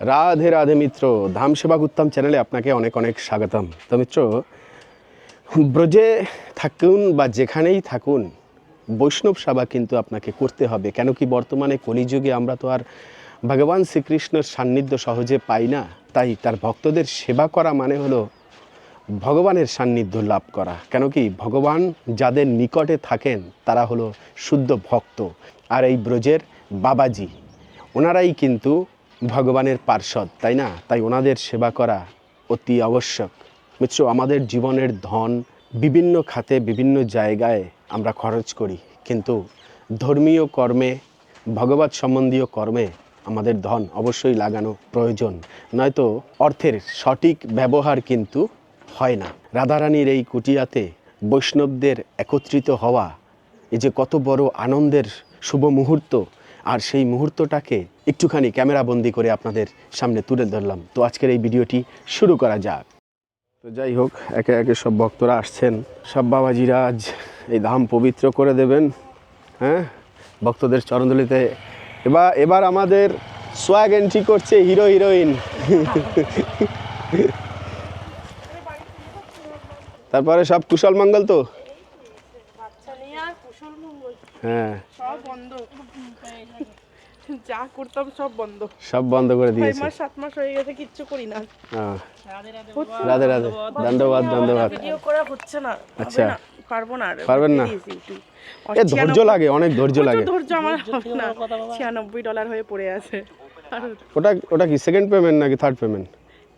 রাধে রাধে মিত্র, ধাম সেবা উত্তম চ্যানেলে আপনাকে অনেক অনেক স্বাগতম। তো মিত্র, ব্রজে থাকুন বা যেখানেই থাকুন, বৈষ্ণব সেবা কিন্তু আপনাকে করতে হবে। কেন কি বর্তমানে কলিযুগে আমরা তো আর ভগবান শ্রীকৃষ্ণের সান্নিধ্য সহজে পাই না। তাই তার ভক্তদের সেবা করা মানে হলো ভগবানের সান্নিধ্য লাভ করা। কেন কি ভগবান যাদের নিকটে থাকেন তারা হলো শুদ্ধ ভক্ত। আর এই ব্রজের বাবাজি ওনারাই কিন্তু ভগবানের পার্ষদ, তাই না? তাই ওনাদের সেবা করা অতি আবশ্যক। মিত্র, আমাদের জীবনের ধন বিভিন্ন খাতে বিভিন্ন জায়গায় আমরা খরচ করি, কিন্তু ধর্মীয় কর্মে, ভগবত সম্বন্ধীয় কর্মে আমাদের ধন অবশ্যই লাগানো প্রয়োজন, নয়তো অর্থের সঠিক ব্যবহার কিন্তু হয় না। রাধারানীর এই কুটিয়াতে বৈষ্ণবদের একত্রিত হওয়া, এই যে কত বড় আনন্দের শুভ মুহূর্ত, আর সেই মুহূর্তটাকে একটুখানি ক্যামেরাবন্দি করে আপনাদের সামনে তুলে ধরলাম। তো আজকের এই ভিডিওটি শুরু করা যাক। তো যাই হোক, একে একে সব ভক্তরা আসছেন, সব বাবাজিরা আজ এই ধাম পবিত্র করে দেবেন। হ্যাঁ, ভক্তদের চরণধুলিতে এবার আমাদের সোয়াগ এন্ট্রি করছে হিরো হিরোইন। তারপরে সব কুশল মঙ্গল তো? হ্যাঁ, সব বন্ধ, যা করতাম সব বন্ধ, সব বন্ধ করে দিয়েছে। 6 মাস হয়ে গেছে, কিচ্ছু করি না। রাধে রাধে, দণ্ডবাদ দণ্ডবাদ। ভিডিও করা হচ্ছে না, আচ্ছা, পারবো না, পারবেন না? এ ধৈর্য লাগে, অনেক ধৈর্য লাগে। ধৈর্য আমার হবে না। $96 হয়ে পড়ে আছে। ওটা কি সেকেন্ড পেমেন্ট নাকি থার্ড পেমেন্ট?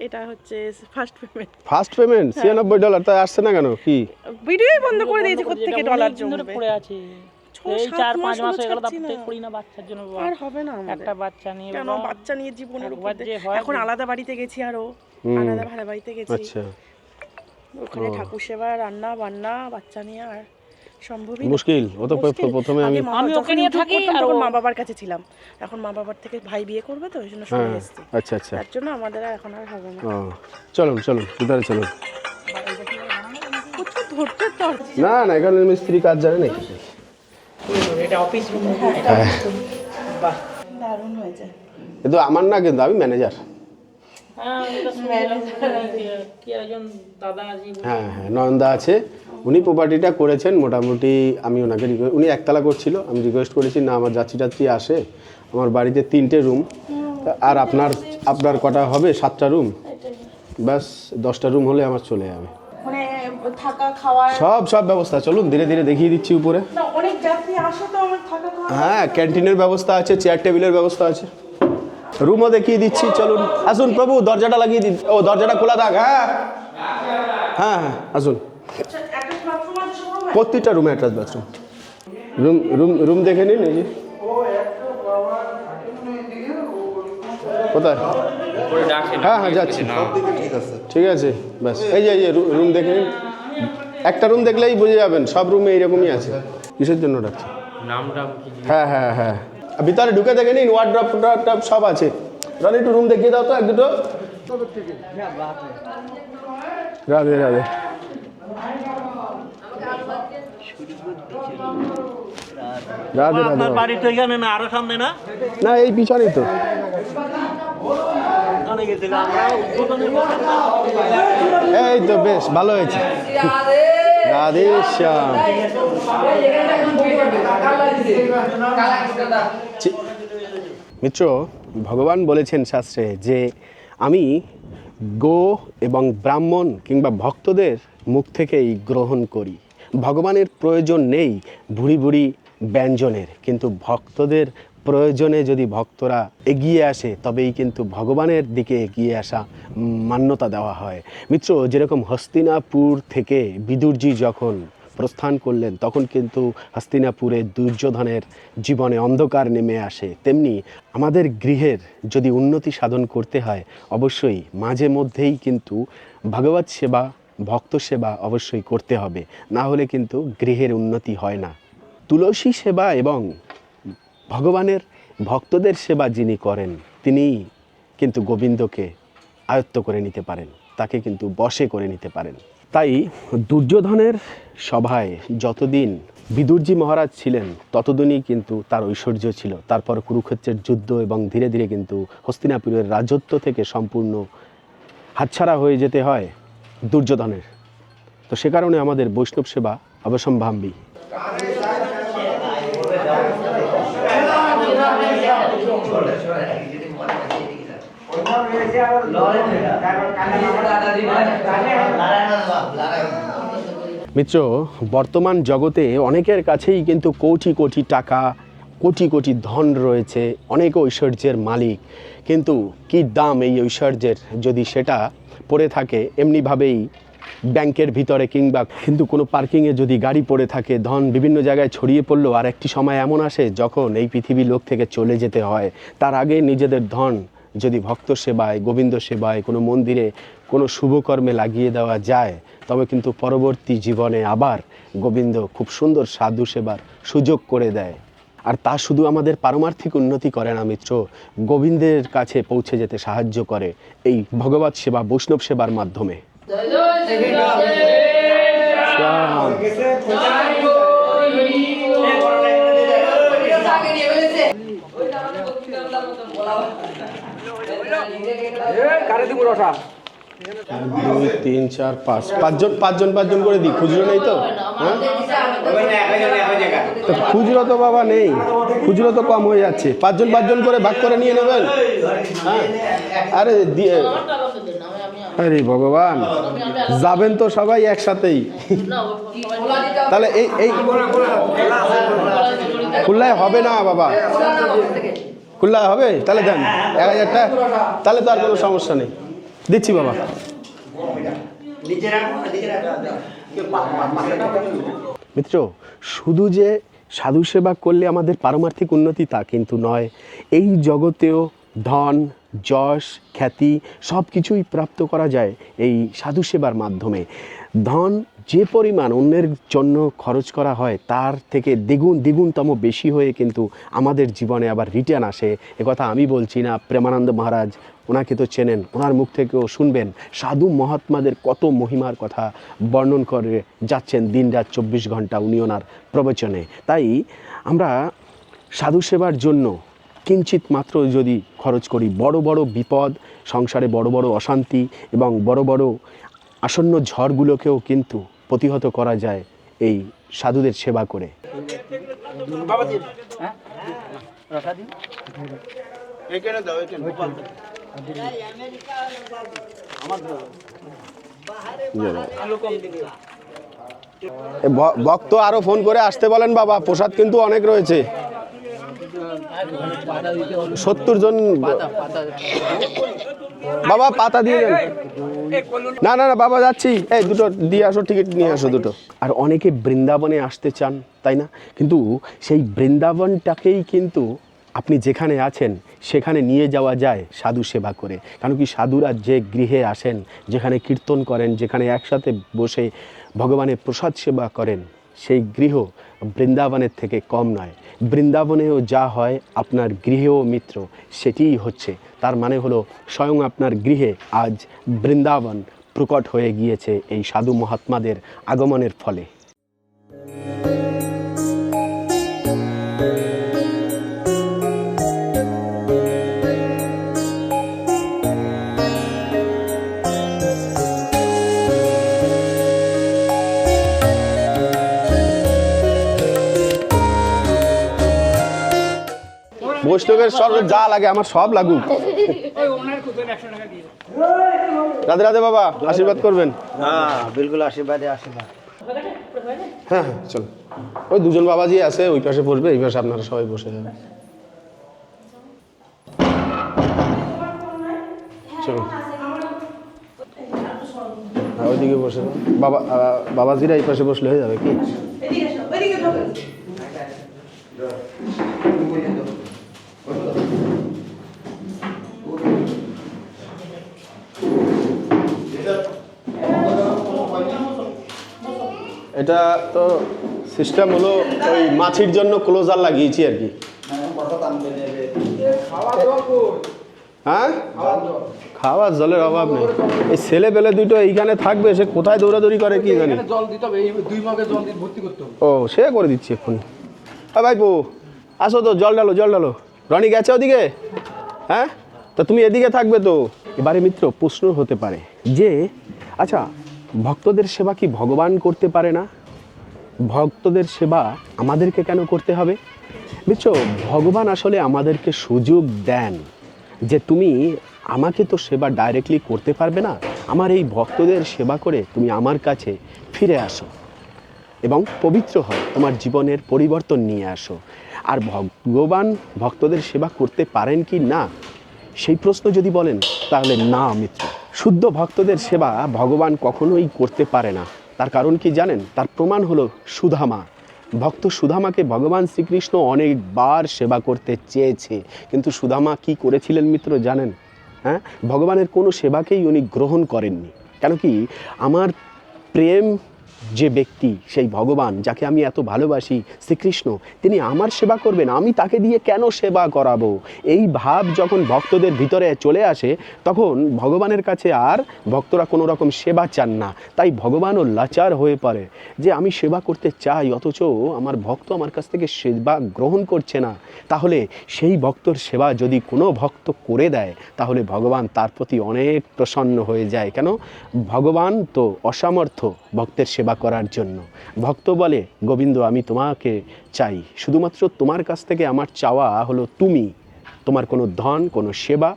এটা হচ্ছে ফার্স্ট পেমেন্ট। ফার্স্ট পেমেন্ট $96, তাই আসছে না কেন? কি ভিডিওই বন্ধ করে দিয়েছে, কোত্থেকে ডলার জমবে পড়ে আছে। এই 4-5 মাস হয়ে গেল, তারপরে করি না বাচ্চার জন্য। আর হবে না আমাদের। একটা বাচ্চা নিয়ে, কেন বাচ্চা নিয়ে জীবনের উপর যে হয়, এখন আলাদা বাড়িতে গেছি, আরো আলাদা ভাড়া বাড়িতে গেছি। আচ্ছা, ওখানে ঠাকুর সেবা, রান্না বান্না, বাচ্চা নিয়ে আর সম্ভবই না। মুশকিল। ও তো প্রথমে আমি ওকে নিয়ে থাকি, আর তখন মা বাবার কাছে ছিলাম। এখন মা বাবার থেকে ভাই বিয়ে করবে, তো ওই জন্য সরে এসেছি। আচ্ছা আচ্ছা, তার জন্য আমাদের আর এখন আর হবে না। ও চলুন চলুন, ভিতরে চলুন। প্রচুর ধৈর্যের দরকার। না না, এখানে মিস্ত্রি কাজ জানে নাকি? এটা অফিস রুম। বাহ, দারুণ হয়েছে। কিন্তু আমার না, কিন্তু আমি ম্যানেজার। হ্যাঁ, কি একজন দাদা আছে। হ্যাঁ হ্যাঁ, নয়নদা আছে, উনি প্রপার্টিটা করেছেন মোটামুটি। আমি ওনাকে উনি একতলা করছিল, আমি রিকোয়েস্ট করেছি না আমার যাত্রী টাত্রী আসে, আমার বাড়িতে 3টে রুম, আর আপনার কটা হবে? 7টা রুম, ব্যাস 10টা রুম হলে আমার চলে যাবে। মানে থাকা খাওয়া সব ব্যবস্থা, চলুন ধীরে ধীরে দেখিয়ে দিচ্ছি উপরে। না, অনেক যাত্রী আসে তো, আমার থাকা খাওয়া। হ্যাঁ, ক্যান্টিনের ব্যবস্থা আছে, চেয়ার টেবিলের ব্যবস্থা আছে, রুমও দেখিয়ে দিচ্ছি। চলুন আসুন প্রভু, দরজাটা লাগিয়ে দিন। ও দরজাটা খোলা থাক। হ্যাঁ হ্যাঁ হ্যাঁ, আসুন। প্রত্যেকটা রুমে অ্যাটাচ বাথরুম। রুম দেখে নিন। এই যে কোথায়? হ্যাঁ হ্যাঁ, যাচ্ছি। ঠিক আছে, ব্যাস এই যে রুম দেখে নিন। একটা রুম দেখলেই বুঝে যাবেন সব রুমে এইরকমই আছে। কিসের জন্য ডাকছে? হ্যাঁ হ্যাঁ হ্যাঁ, ভিতরে ঢুকে দেখে নিন, ওয়ার্ড্রপ সব আছে। রানি, একটু রুম দেখিয়ে দাও তো এক দুটো। রাধে রাধে। রাধে রাধে। বাড়ি তো এখানে না, আরো সামনে না? না, এই পিছনেই তো। এই তো বেশ ভালো হয়েছে। রাধে শ্যাম। মিত্র, ভগবান বলেছেন শাস্ত্রে যে আমি গো এবং ব্রাহ্মণ কিংবা ভক্তদের মুখ থেকেই গ্রহণ করি। ভগবানের প্রয়োজন নেই ভুড়ি ভুড়ি ব্যঞ্জনের, কিন্তু ভক্তদের প্রয়োজনে যদি ভক্তরা এগিয়ে আসে তবেই কিন্তু ভগবানের দিকে এগিয়ে আসা মান্যতা দেওয়া হয়। মিত্র, যেরকম হস্তিনাপুর থেকে বিদুরজি যখন প্রস্থান করলেন তখন কিন্তু হস্তিনাপুরে দুর্যোধনের জীবনে অন্ধকার নেমে আসে, তেমনি আমাদের গৃহের যদি উন্নতি সাধন করতে হয় অবশ্যই মাঝে মধ্যেই কিন্তু ভগবত সেবা, ভক্ত সেবা অবশ্যই করতে হবে, না হলে কিন্তু গৃহের উন্নতি হয় না। তুলসী সেবা এবং ভগবানের ভক্তদের সেবা যিনি করেন তিনিই কিন্তু গোবিন্দকে আয়ত্ত করে নিতে পারেন, তাকে কিন্তু বশে করে নিতে পারেন। তাই দুর্যোধনের সভায় যতদিন বিদুরজি মহারাজ ছিলেন ততদিনই কিন্তু তার ঐশ্বর্য ছিল। তারপর কুরুক্ষেত্রের যুদ্ধ এবং ধীরে ধীরে কিন্তু হস্তিনাপুরের রাজত্ব থেকে সম্পূর্ণ হাতছাড়া হয়ে যেতে হয় দুর্যোধনের। তো সে কারণে আমাদের বৈষ্ণব সেবা অবশ্যম্ভাবী। মিত্র, বর্তমান জগতে অনেকের কাছেই কিন্তু কোটি কোটি টাকা, কোটি কোটি ধন রয়েছে, অনেক ঐশ্বর্যের মালিক, কিন্তু কী দাম এই ঐশ্বর্যের যদি সেটা পড়ে থাকে এমনিভাবেই ব্যাংকের ভিতরে কিংবা কিন্তু কোনো পার্কিংয়ে যদি গাড়ি পড়ে থাকে, ধন বিভিন্ন জায়গায় ছড়িয়ে পড়লো, আর একটি সময় এমন আসে যখন এই পৃথিবী লোক থেকে চলে যেতে হয়, তার আগে নিজেদের ধন যদি ভক্ত সেবায়, গোবিন্দ সেবায়, কোনো মন্দিরে, কোনো শুভকর্মে লাগিয়ে দেওয়া যায়, তবে কিন্তু পরবর্তী জীবনে আবার গোবিন্দ খুব সুন্দর সাধু সেবার সুযোগ করে দেয়। আর তা শুধু আমাদের পারমার্থিক উন্নতি করে না মিত্র, গোবিন্দের কাছে পৌঁছে যেতে সাহায্য করে এই ভগবত সেবা, বৈষ্ণব সেবার মাধ্যমে। দুই তিন চার পাঁচ, পাঁচজন করে দিই। খুচরো নেই তো? হ্যাঁ, খুচরো তো বাবা নেই, খুচরো তো কম হয়ে যাচ্ছে। পাঁচজন করে ভাগ করে নিয়ে নেবেন। হ্যাঁ, আরে দিয়ে, আরে ভগবান, যাবেন তো সবাই একসাথেই। তাহলে এই খুলনায় হবে না বাবা, খুলনায় হবে? তাহলে দেন 1000টা, তাহলে তো আর কোনো সমস্যা নেই, দিচ্ছি বাবা। মিত্র, শুধু যে সাধু সেবা করলে আমাদের পারমার্থিক উন্নতি তা কিন্তু নয়, এই জগতেও ধন, যশ, খ্যাতি সব কিছুই প্রাপ্ত করা যায় এই সাধু সেবার মাধ্যমে। ধন যে পরিমাণ অন্যের জন্য খরচ করা হয় তার থেকে দ্বিগুণতম বেশি হয়ে কিন্তু আমাদের জীবনে আবার রিটার্ন আসে। একথা আমি বলছি না, প্রেমানন্দ মহারাজ, ওনাকে তো চেনেন, ওনার মুখ থেকেও শুনবেন সাধু মহাত্মাদের কত মহিমার কথা বর্ণন করে যাচ্ছেন দিনরাত 24 ঘন্টা উনি ওনার প্রবচনে। তাই আমরা সাধু সেবার জন্য কিঞ্চিত মাত্র যদি খরচ করি, বড় বড় বিপদ, সংসারে বড় বড় অশান্তি এবং বড় বড় আসন্ন ঝড়গুলোকেও কিন্তু প্রতিহত করা যায় এই সাধুদের সেবা করে। ভক্ত আরো ফোন করে আসতে বলেন বাবা, প্রসাদ কিন্তু অনেক রয়েছে। 70 জন বাবা, পাতা দিয়ে দেন। না না না বাবা, যাচ্ছি, এই দুটো দিয়ে আসো, টিকিট নিয়ে আসো দুটো। আর অনেকে বৃন্দাবনে আসতে চান, তাই না? কিন্তু সেই বৃন্দাবনটাকেই কিন্তু আপনি যেখানে আছেন সেখানে নিয়ে যাওয়া যায় সাধু সেবা করে। কারণ কি, সাধুরা যে গৃহে আসেন, যেখানে কীর্তন করেন, যেখানে একসাথে বসে ভগবানের প্রসাদ সেবা করেন, সেই গৃহ বৃন্দাবনের থেকে কম নয়। বৃন্দাবনেও যা হয় আপনার গৃহেও মিত্র সেটিই হচ্ছে। তার মানে হলো স্বয়ং আপনার গৃহে আজ বৃন্দাবন প্রকট হয়ে গিয়েছে এই সাধু মহাত্মাদের আগমনের ফলে। বৈষ্ণবের সব যা লাগে আমার সব লাগুক। রাধে রাধে বাবা, আশীর্বাদ করবেন। হ্যাঁ বিলকুল, আশীর্বাদে আশীর্বাদ। হ্যাঁ হ্যাঁ, চলো। ওই দুজন বাবাজি আছে, ওই পাশে বসবে, এই পাশে আপনারা সবাই বসে যাবেন। চলো, ওইদিকে বসে বাবা, বাবাজিরা এই পাশে বসলে হয়ে যাবে কি? এটা তো সিস্টেম হলো ওই মাছির জন্য ক্লোজার লাগিয়েছি আর কি। হ্যাঁ, খাওয়ার জলের অভাব নেই। এই ছেলে পেলে দুটো এইখানে থাকবে, সে কোথায় দৌড়াদৌড়ি করে কি জানি। জল দিতে হবে, এই 2 মগে জল দিয়ে ভর্তি করতে হবে। ও, সে করে দিচ্ছি এক্ষুনি। ভাইপো আসো তো, জল ঢালো জল ঢালো। রনি গেছে ওদিকে? হ্যাঁ, তা তুমি এদিকে থাকবে তো। এবারে মিত্র প্রশ্ন হতে পারে যে আচ্ছা, ভক্তদের সেবা কি ভগবান করতে পারে না? ভক্তদের সেবা আমাদেরকে কেন করতে হবে? মিত্র, ভগবান আসলে আমাদেরকে সুযোগ দেন যে তুমি আমাকে তো সেবা ডাইরেক্টলি করতে পারবে না, আমার এই ভক্তদের সেবা করে তুমি আমার কাছে ফিরে আসো এবং পবিত্র হয়, তোমার জীবনের পরিবর্তন নিয়ে আসো। আর ভগবান ভক্তদের সেবা করতে পারেন কি না, সেই প্রশ্ন যদি বলেন তাহলে না মিত্র, শুদ্ধ ভক্তদের সেবা ভগবান কখনোই করতে পারে না। তার কারণ কি জানেন? তার প্রমাণ হলো সুদামা। ভক্ত সুদামাকে ভগবান শ্রীকৃষ্ণ অনেকবার সেবা করতে চেয়েছে, কিন্তু সুদামা কি করেছিলেন মিত্র জানেন? হ্যাঁ, ভগবানের কোনো সেবাকেই উনি গ্রহণ করেননি। কেন কি, আমার প্রেম যে ব্যক্তি, সেই ভগবান যাকে আমি এত ভালোবাসি, শ্রীকৃষ্ণ, তিনি আমার সেবা করবেন, আমি তাকে দিয়ে কেন সেবা করাবো? এই ভাব যখন ভক্তদের ভিতরে চলে আসে, তখন ভগবানের কাছে আর ভক্তরা কোনো রকম সেবা চান না। তাই ভগবানও লাচার হয়ে পড়ে যে আমি সেবা করতে চাই, অথচ আমার ভক্ত আমার কাছ থেকে সেবা গ্রহণ করছে না। তাহলে সেই ভক্তর সেবা যদি কোনো ভক্ত করে দেয়, তাহলে ভগবান তার প্রতি অনেক প্রসন্ন হয়ে যায়। কেন? ভগবান তো অসামর্থ্য ভক্তের সেবা করার জন্য। ভক্ত বলে, গোবিন্দ আমি তোমাকে চাই, শুধুমাত্র তোমার কাছ থেকে আমার চাওয়া হলো তুমি, তোমার কোনো ধন কোনো সেবা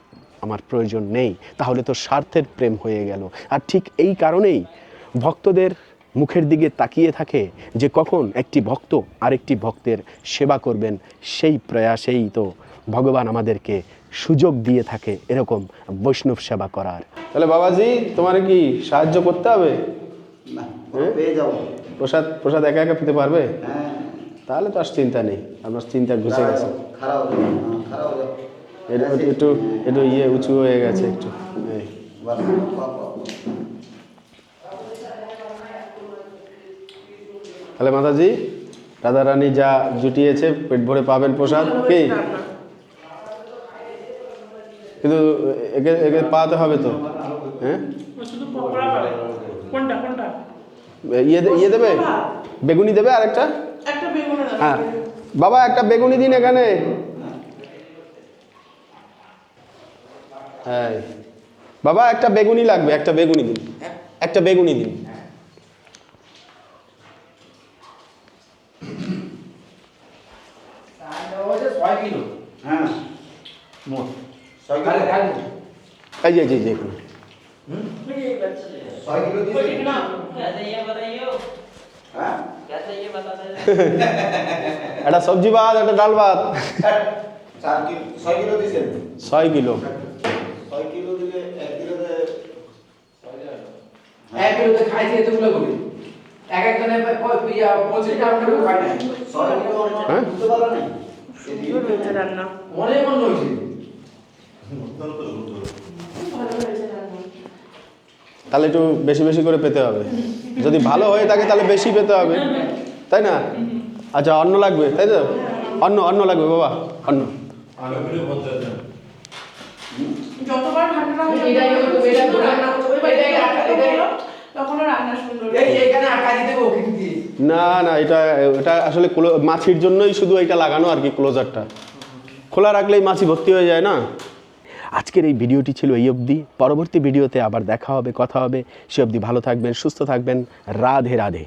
আমার প্রয়োজন নেই। তাহলে তো স্বার্থের প্রেম হয়ে গেল। আর ঠিক এই কারণেই ভক্তদের মুখের দিকে তাকিয়ে থাকে যে কখন একটি ভক্ত আরেকটি ভক্তের সেবা করবেন, সেই প্রয়াসেই তো ভগবান আমাদেরকে সুযোগ দিয়ে থাকে এরকম বৈষ্ণব সেবা করার। তাহলে বাবাজি, তোমার কি সাহায্য করতে হবে? না, পেয়ে যাবো। প্রসাদ একা একা পেতে পারবে? হ্যাঁ, তাহলে তো আর চিন্তা নেই, আপনার চিন্তা ঘুষে গেছে। খারাপ হয়ে যাবে, খারাপ হয়ে যাবে। একটু একটু ইয়ে উঁচু হয়ে গেছে একটু। এই বাস, তাহলে মাতাজি, রাধা রানী যা জুটিয়েছে পেট ভরে পাবেন প্রসাদ। কি কিন্তু একে একে পাওয়াতে হবে তো। হ্যাঁ, শুধু পকোড়া পাবে। কোনটা কোনটা? ইয়ে দেবে, বেগুনি দেবে আর একটা। একটা বেগুনের দাও। হ্যাঁ বাবা, একটা বেগুনি দিন এখানে। হ্যাঁ বাবা, একটা বেগুনি লাগবে, একটা বেগুনি দিন, একটা বেগুনি দিন। হ্যাঁ, মোট এই যে এখানে 6 কিলো দিয়েছে। না, হ্যাঁ, একটা সবজি ভাত, একটা ডাল ভাত। 4 কিলো, 6 কিলো দিয়েছেন। 6 কিলো। 6 কিলো দিলে 1 কিলোতে 1 কিলোতে খাইছি এতগুলো করে। এক একজনে 25 গ্রাম করে খাই না। 6 কিলো হ্যাঁ? বুঝতে পারলা না? সুন্দর হয়েছে রান্না। অনেক মন হয়েছে। ভালো হয়েছে রান্না। তাহলে একটু বেশি বেশি করে পেতে হবে, যদি ভালো হয়ে থাকে তাহলে বেশি পেতে হবে, তাই না? আচ্ছা, অন্ন লাগবে তাই তো? অন্ন লাগবে বাবা, অন্ন। যতবার ঠান্ডা হবে এটাই হলো, এটা রান্না করতে হবে, এটাই তখন রান্না সুন্দর এইখানে আটা দিতে হবে ওকে দিয়ে। না, এটা আসলে মাছির জন্যই শুধু এটা লাগানো আর কি, ক্লোজারটা খোলা রাখলেই মাছি ভর্তি হয়ে যায় না। আজকের এই ভিডিওটি ছিল এই অবধি। পরবর্তী ভিডিওতে আবার দেখা হবে, কথা হবে। সে অবধি ভালো থাকবেন, সুস্থ থাকবেন। রাধে রাধে।